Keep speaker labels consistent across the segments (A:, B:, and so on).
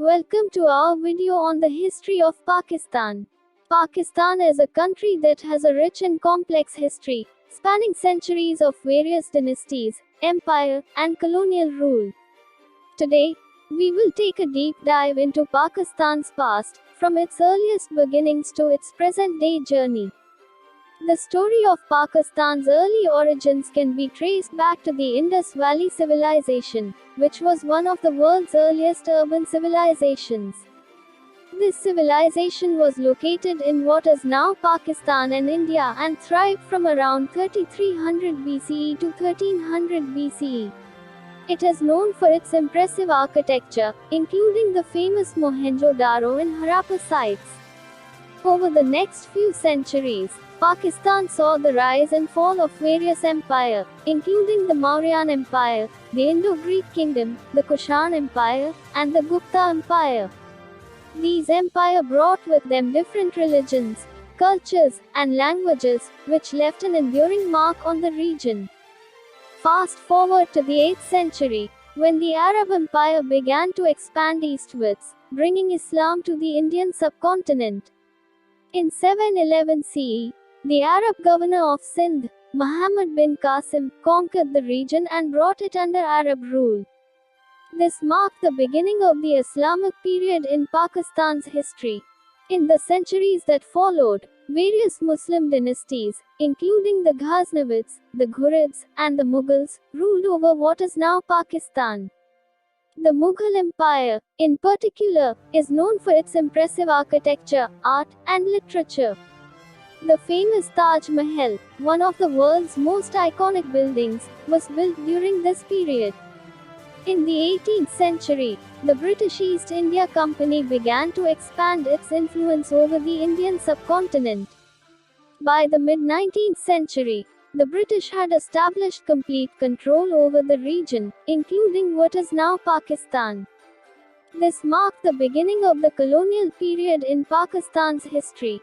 A: Welcome to our video on the history of Pakistan. Pakistan is a country that has a rich and complex history, spanning centuries of various dynasties, empire, and colonial rule. Today, we will take a deep dive into Pakistan's past, from its earliest beginnings to its present-day journey. The story of Pakistan's early origins can be traced back to the Indus Valley Civilization, which was one of the world's earliest urban civilizations. This civilization was located in what is now Pakistan and India and thrived from around 3300 BCE to 1300 BCE. It is known for its impressive architecture, including the famous Mohenjo-daro and Harappa sites. Over the next few centuries, Pakistan saw the rise and fall of various empires, including the Mauryan Empire, the Indo-Greek Kingdom, the Kushan Empire, and the Gupta Empire. These empires brought with them different religions, cultures, and languages, which left an enduring mark on the region. Fast forward to the 8th century, when the Arab Empire began to expand eastwards, bringing Islam to the Indian subcontinent. In 711 CE, the Arab governor of Sindh, Muhammad bin Qasim, conquered the region and brought it under Arab rule. This marked the beginning of the Islamic period in Pakistan's history. In the centuries that followed, various Muslim dynasties, including the Ghaznavids, the Ghurids, and the Mughals, ruled over what is now Pakistan. The Mughal Empire, in particular, is known for its impressive architecture, art, and literature. The famous Taj Mahal, one of the world's most iconic buildings, was built during this period. In the 18th century, the British East India Company began to expand its influence over the Indian subcontinent. By the mid-19th century, the British had established complete control over the region, including what is now Pakistan. This marked the beginning of the colonial period in Pakistan's history.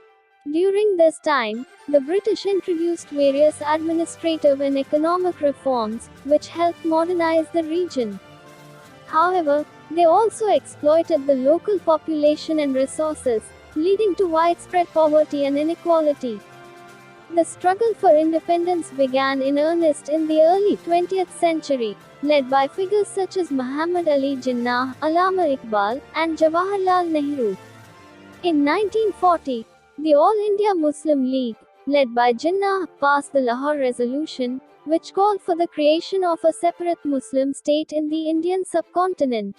A: During this time, the British introduced various administrative and economic reforms, which helped modernize the region. However, they also exploited the local population and resources, leading to widespread poverty and inequality. The struggle for independence began in earnest in the early 20th century, led by figures such as Muhammad Ali Jinnah, Allama Iqbal, and Jawaharlal Nehru. In 1940, the All India Muslim League, led by Jinnah, passed the Lahore Resolution, which called for the creation of a separate Muslim state in the Indian subcontinent.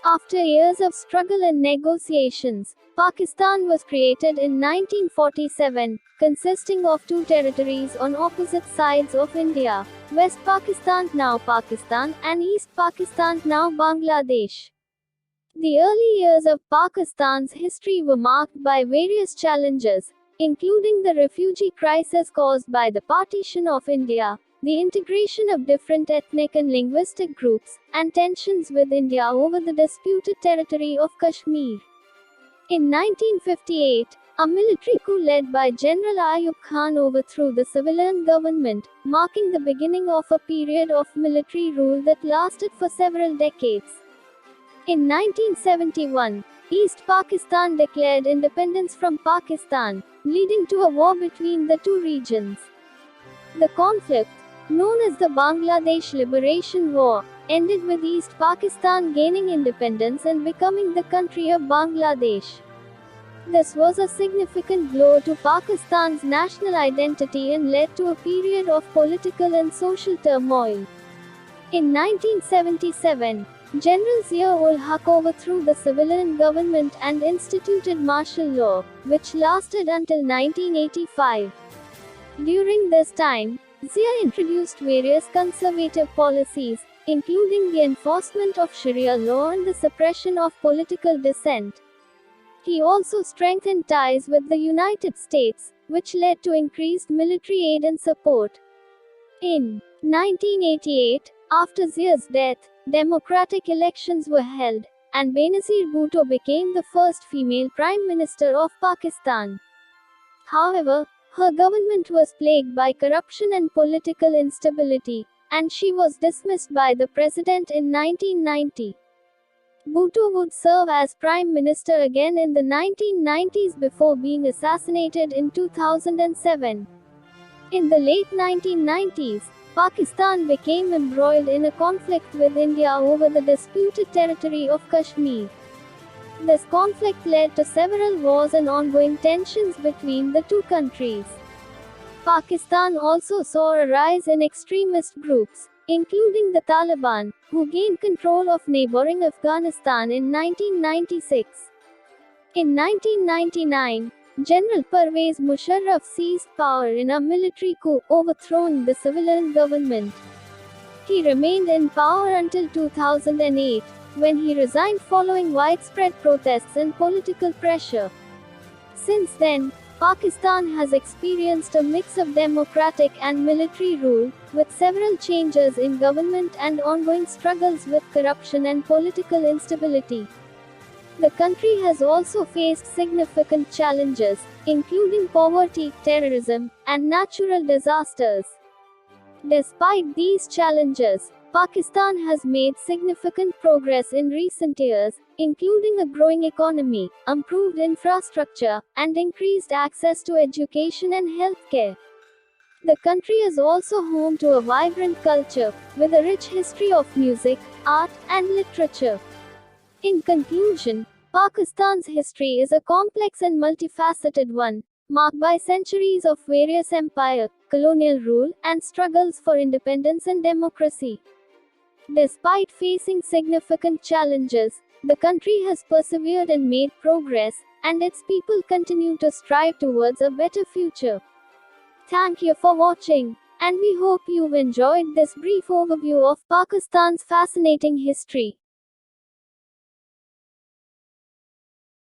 A: After years of struggle and negotiations, Pakistan was created in 1947, consisting of two territories on opposite sides of India, West Pakistan now Pakistan and East Pakistan now Bangladesh. The early years of Pakistan's history were marked by various challenges, including the refugee crisis caused by the partition of India, the integration of different ethnic and linguistic groups, and tensions with India over the disputed territory of Kashmir. In 1958, a military coup led by General Ayub Khan overthrew the civilian government, marking the beginning of a period of military rule that lasted for several decades. In 1971, East Pakistan declared independence from Pakistan, leading to a war between the two regions. The conflict, known as the Bangladesh Liberation War, ended with East Pakistan gaining independence and becoming the country of Bangladesh. This was a significant blow to Pakistan's national identity and led to a period of political and social turmoil. In 1977, General Zia-ul-Haq overthrew the civilian government and instituted martial law, which lasted until 1985. During this time, Zia introduced various conservative policies, including the enforcement of Sharia law and the suppression of political dissent. He also strengthened ties with the United States, which led to increased military aid and support. In 1988, after Zia's death, democratic elections were held, and Benazir Bhutto became the first female Prime Minister of Pakistan. However, her government was plagued by corruption and political instability, and she was dismissed by the president in 1990. Bhutto would serve as Prime Minister again in the 1990s before being assassinated in 2007. In the late 1990s, Pakistan became embroiled in a conflict with India over the disputed territory of Kashmir. This conflict led to several wars and ongoing tensions between the two countries. Pakistan also saw a rise in extremist groups, including the Taliban, who gained control of neighboring Afghanistan in 1996. In 1999, General Pervez Musharraf seized power in a military coup, overthrowing the civilian government. He remained in power until 2008, when he resigned following widespread protests and political pressure. Since then, Pakistan has experienced a mix of democratic and military rule, with several changes in government and ongoing struggles with corruption and political instability. The country has also faced significant challenges, including poverty, terrorism, and natural disasters. Despite these challenges, Pakistan has made significant progress in recent years, including a growing economy, improved infrastructure, and increased access to education and healthcare. The country is also home to a vibrant culture, with a rich history of music, art, and literature. In conclusion, Pakistan's history is a complex and multifaceted one, marked by centuries of various empire, colonial rule, and struggles for independence and democracy. Despite facing significant challenges, the country has persevered and made progress, and its people continue to strive towards a better future. Thank you for watching, and we hope you've enjoyed this brief overview of Pakistan's fascinating history.